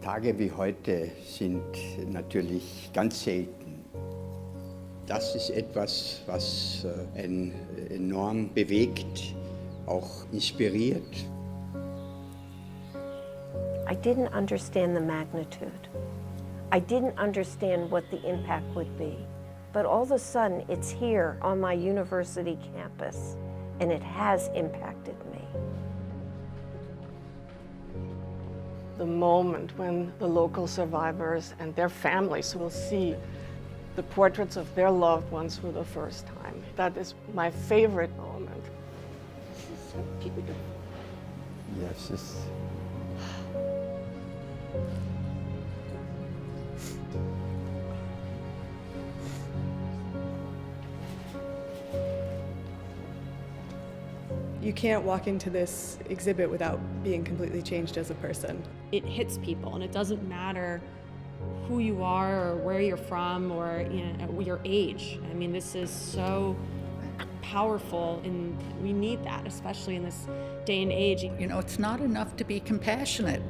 Tage wie heute sind natürlich ganz selten. Das ist etwas, was einen enorm bewegt, auch inspiriert. I didn't understand the magnitude. I didn't understand what the impact would be. But all of a sudden, it's here on my university campus, and it has impacted me. The moment when the local survivors and their families will see the portraits of their loved ones for the first time. That is my favorite moment. This is so beautiful. Yes, it's You can't walk into this exhibit without being completely changed as a person. It hits people, and it doesn't matter who you are or where you're from or your age. I mean, this is so powerful, and we need that, especially in this day and age. You know, it's not enough to be compassionate.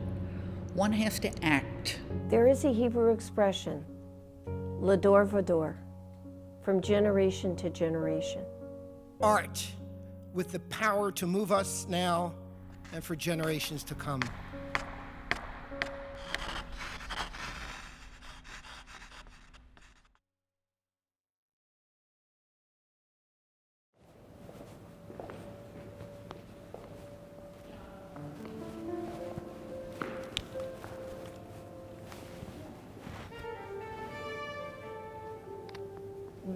One has to act. There is a Hebrew expression, lador vador, from generation to generation. Art with the power to move us now and for generations to come.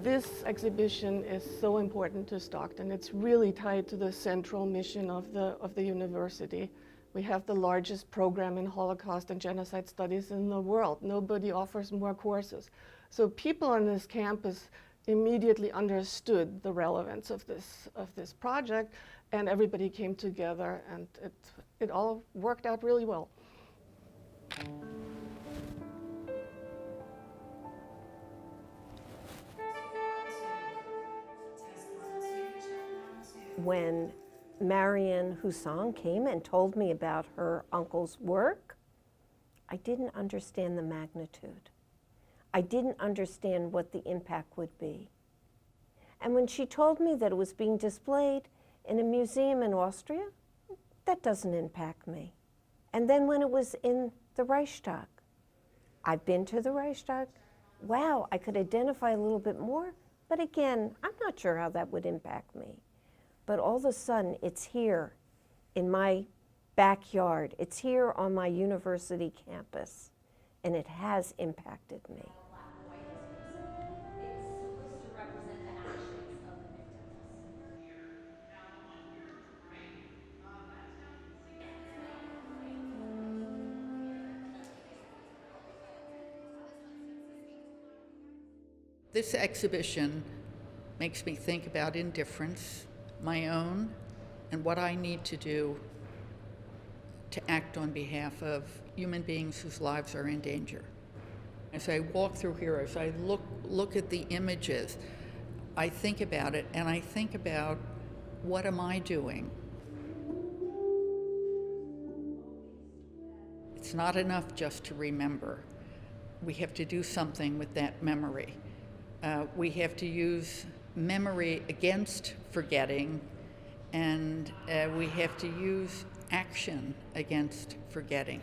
This exhibition is so important to Stockton. It's really tied to the central mission of the university. We have the largest program in Holocaust and genocide studies in the world. Nobody offers more courses. So people on this campus immediately understood the relevance of this project, and everybody came together, and it all worked out really well. When Marianne Husson came and told me about her uncle's work, I didn't understand the magnitude. I didn't understand what the impact would be. And when she told me that it was being displayed in a museum in Austria, that doesn't impact me. And then when it was in the Reichstag, I've been to the Reichstag. Wow, I could identify a little bit more, but again, I'm not sure how that would impact me. But all of a sudden, it's here in my backyard. It's here on my university campus, and it has impacted me. This exhibition makes me think about indifference, my own, and what I need to do to act on behalf of human beings whose lives are in danger. As I walk through here, as I look at the images, I think about it, and I think about what am I doing? It's not enough just to remember. We have to do something with that memory. We have to use memory against forgetting, and we have to use action against forgetting.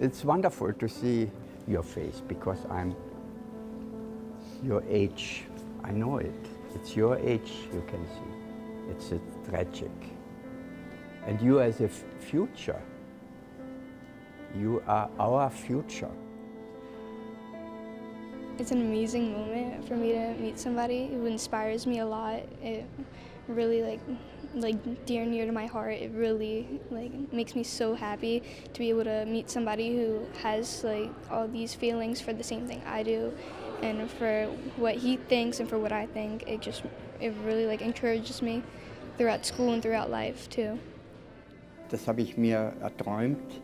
It's wonderful to see your face because I'm your age. I know it. It's your age, you can see. It's tragic. And you as a future. You are our future. It's an amazing moment for me to meet somebody who inspires me a lot. It really like dear and near to my heart. It really makes me so happy to be able to meet somebody who has all these feelings for the same thing I do, and for what he thinks and for what I think. It really encourages me throughout school and throughout life too. Das habe ich mir erträumt,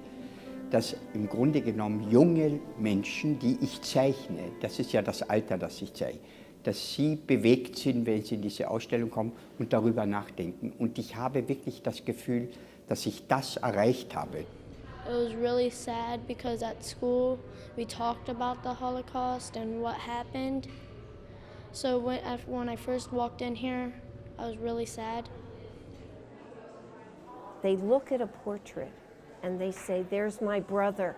dass im Grunde genommen junge Menschen, die ich zeichne, das ist ja das Alter, das ich zeige, dass Sie bewegt sind, wenn Sie in diese Ausstellung kommen und darüber nachdenken. Und ich habe wirklich das Gefühl, dass ich das erreicht habe. It was really sad because at school we talked about the Holocaust and what happened. So when I first walked in here, I was really sad. They look at a portrait and they say, there's my brother,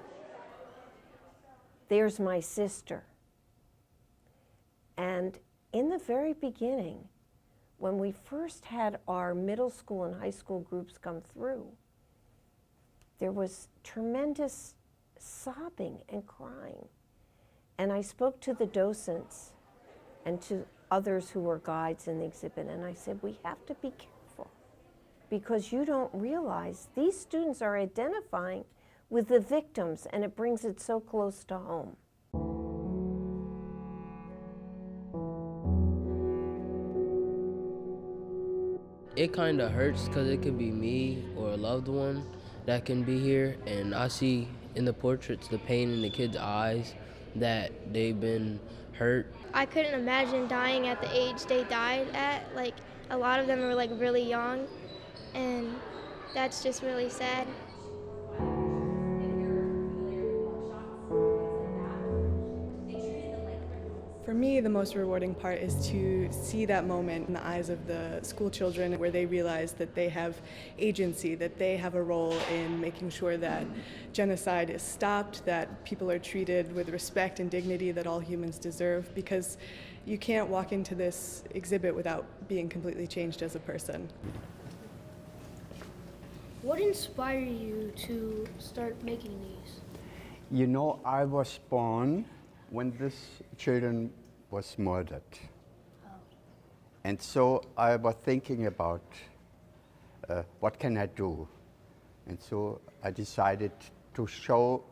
there's my sister. And in the very beginning, when we first had our middle school and high school groups come through, there was tremendous sobbing and crying. And I spoke to the docents and to others who were guides in the exhibit, and I said, we have to be careful because you don't realize these students are identifying with the victims, and it brings it so close to home. It kind of hurts because it could be me or a loved one that can be here, and I see in the portraits the pain in the kids' eyes that they've been hurt. I couldn't imagine dying at the age they died at. Like, a lot of them were like really young, and that's just really sad. For me, the most rewarding part is to see that moment in the eyes of the school children where they realize that they have agency, that they have a role in making sure that genocide is stopped, that people are treated with respect and dignity that all humans deserve, because you can't walk into this exhibit without being completely changed as a person. What inspired you to start making these? You know, I was born when this children was murdered. And so I was thinking about what can I do? And so I decided to show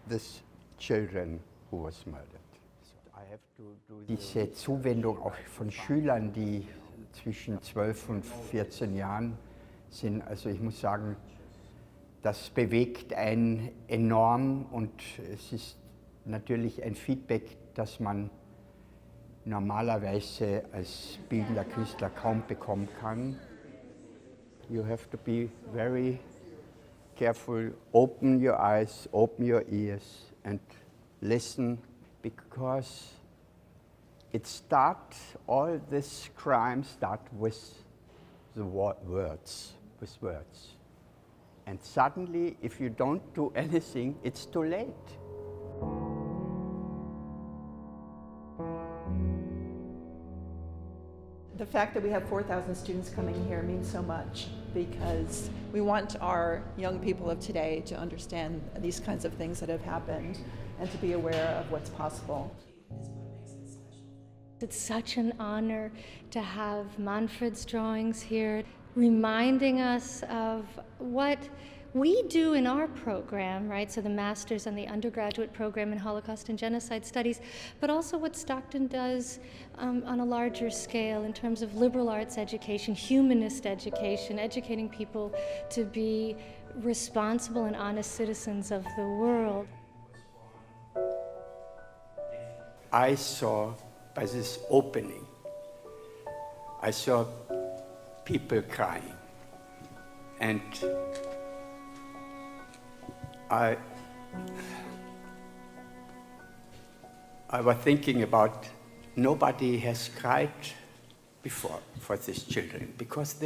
these children who was murdered. So I have to do diese Zuwendung auch von Schülern, die zwischen 12 und 14 Jahren sind. Also ich muss sagen, das bewegt einen enorm und es ist natürlich ein Feedback, das man normalerweise als bildender Künstler kaum bekommen kann. You have to be very careful, open your eyes, open your ears and listen, because all this crime start with the words, with words. And suddenly, if you don't do anything, it's too late. The fact that we have 4,000 students coming here means so much because we want our young people of today to understand these kinds of things that have happened and to be aware of what's possible. It's such an honor to have Manfred's drawings here, reminding us of what we do in our program, right? So the master's and the undergraduate program in Holocaust and Genocide Studies, but also what Stockton does on a larger scale in terms of liberal arts education, humanist education, educating people to be responsible and honest citizens of the world. I saw by this opening, I saw people crying, and I was thinking about nobody has cried before for these children because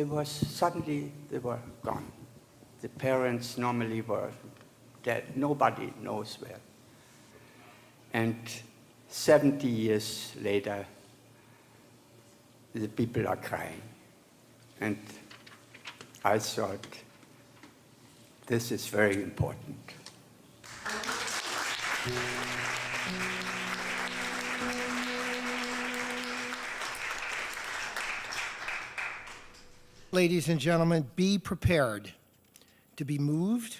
suddenly they were gone. The parents normally were dead. Nobody knows where. And 70 years later, the people are crying. And I thought, this is very important. Ladies and gentlemen, be prepared to be moved,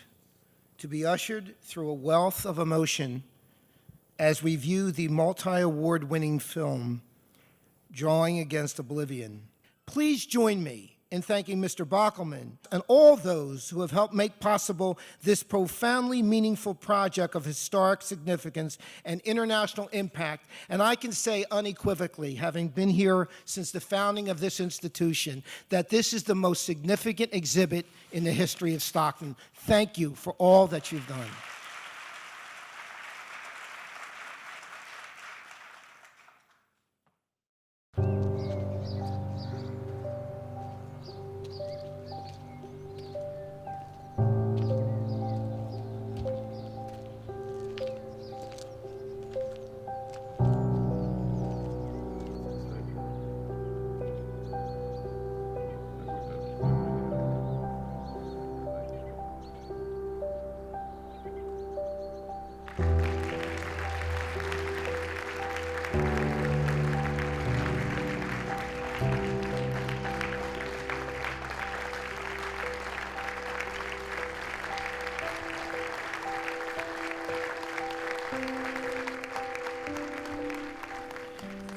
to be ushered through a wealth of emotion as we view the multi-award winning film, Drawing Against Oblivion. Please join me in thanking Mr. Bockelman and all those who have helped make possible this profoundly meaningful project of historic significance and international impact. And I can say unequivocally, having been here since the founding of this institution, that this is the most significant exhibit in the history of Stockton. Thank you for all that you've done.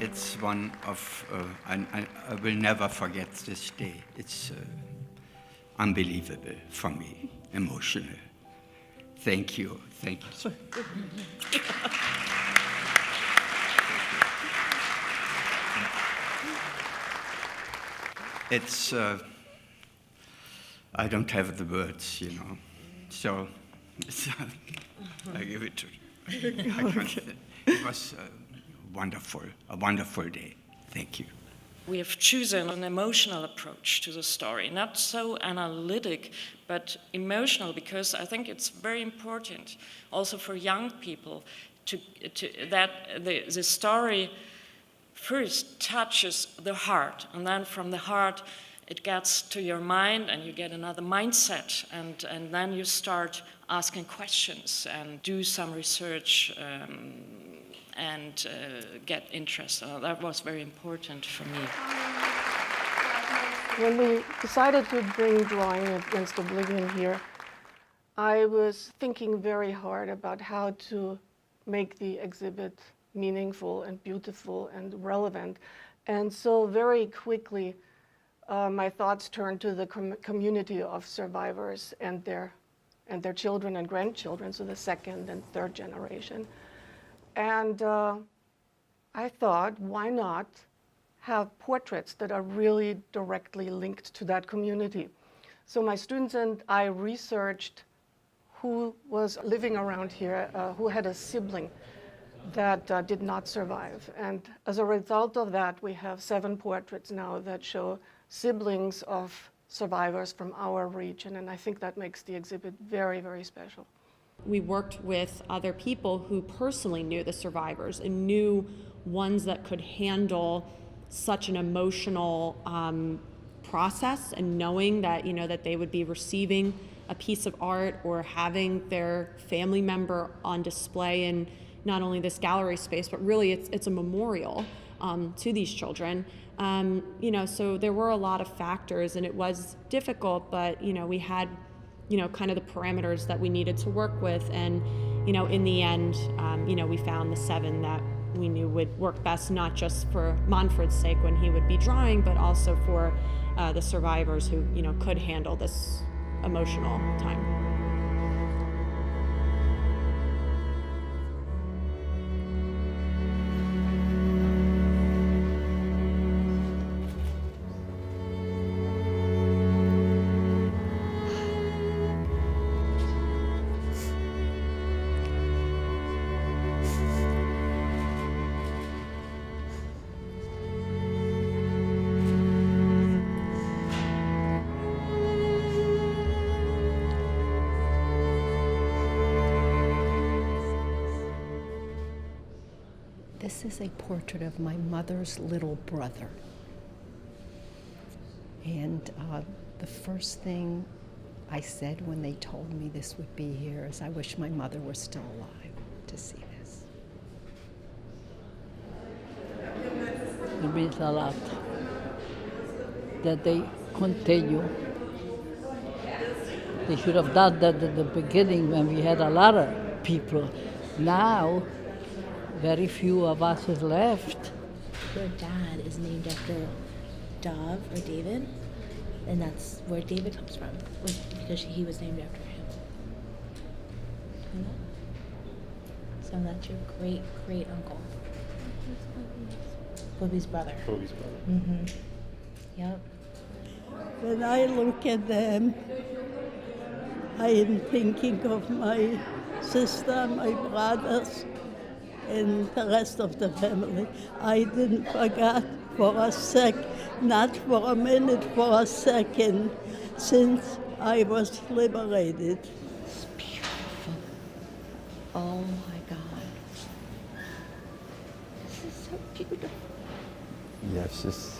It's one of, I will never forget this day. It's unbelievable for me, emotional. Thank you, thank you. It's, I don't have the words, you know, so I give it to you. It was a wonderful day. Thank you. We have chosen an emotional approach to the story, not so analytic, but emotional, because I think it's very important also for young people that the story first touches the heart, and then from the heart it gets to your mind and you get another mindset, and then you start asking questions and do some research and get interest. That was very important for me. When we decided to bring Drawing Against Oblivion here, I was thinking very hard about how to make the exhibit meaningful and beautiful and relevant. And so very quickly, my thoughts turned to the community of survivors and their children and grandchildren, so the second and third generation. And I thought, why not have portraits that are really directly linked to that community? So my students and I researched who was living around here, who had a sibling that did not survive. And as a result of that, we have 7 portraits now that show siblings of survivors from our region. And I think that makes the exhibit very, very special. We worked with other people who personally knew the survivors and knew ones that could handle such an emotional process, and knowing that, you know, that they would be receiving a piece of art or having their family member on display in not only this gallery space, but really it's a memorial to these children. You know, so there were a lot of factors, and it was difficult, but, you know, we had, you know, kind of the parameters that we needed to work with. And, you know, in the end, you know, we found the 7 that we knew would work best, not just for Manfred's sake when he would be drawing, but also for the survivors who, you know, could handle this emotional time. This is a portrait of my mother's little brother. And the first thing I said when they told me this would be here is I wish my mother were still alive to see this. It means a lot that they continue. They should have done that at the beginning when we had a lot of people. Now, very few of us is left. Your dad is named after Dov or David? And that's where David comes from, because he was named after him. You know? So that's your great great uncle. Bobby's brother. Bobby's brother. Mm-hmm. Yep. When I look at them, I am thinking of my sister, my brothers, and the rest of the family. I didn't forget for a sec, not for a minute, for a second, since I was liberated. It's beautiful. Oh my God. This is so beautiful. Yes, it's,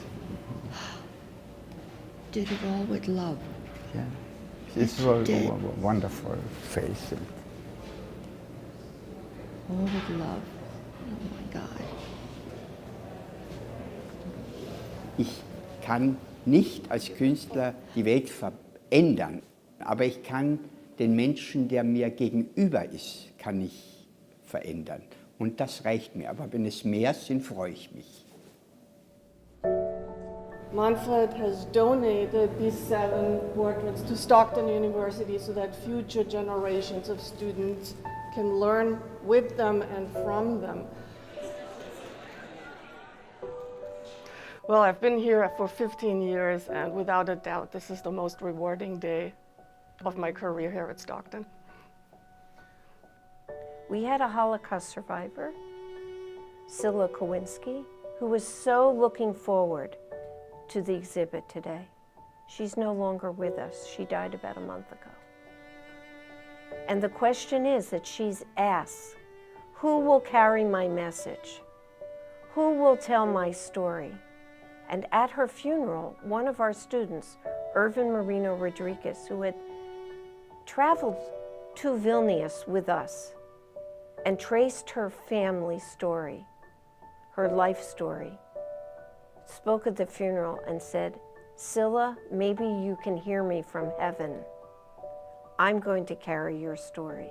Did it all with love. yeah. It's a wonderful face. All with love. Oh my God. Ich kann nicht als Künstler die Welt verändern, aber ich kann den Menschen, der mir gegenüber ist, kann ich verändern. Und das reicht mir. Aber wenn es mehr sind, freue ich mich. Manfred has donated these 7 portraits to Stockton University so that future generations of students can learn with them and from them. Well, I've been here for 15 years, and without a doubt, this is the most rewarding day of my career here at Stockton. We had a Holocaust survivor, Scylla Kowinski, who was so looking forward to the exhibit today. She's no longer with us. She died about a month ago. And the question is that she's asked, who will carry my message? Who will tell my story? And at her funeral, one of our students, Irvin Marino Rodriguez, who had traveled to Vilnius with us and traced her family story, her life story, spoke at the funeral and said, Scylla, maybe you can hear me from heaven. I'm going to carry your story,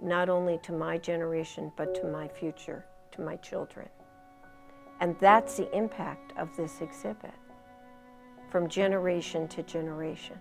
not only to my generation, but to my future, to my children. And that's the impact of this exhibit, from generation to generation.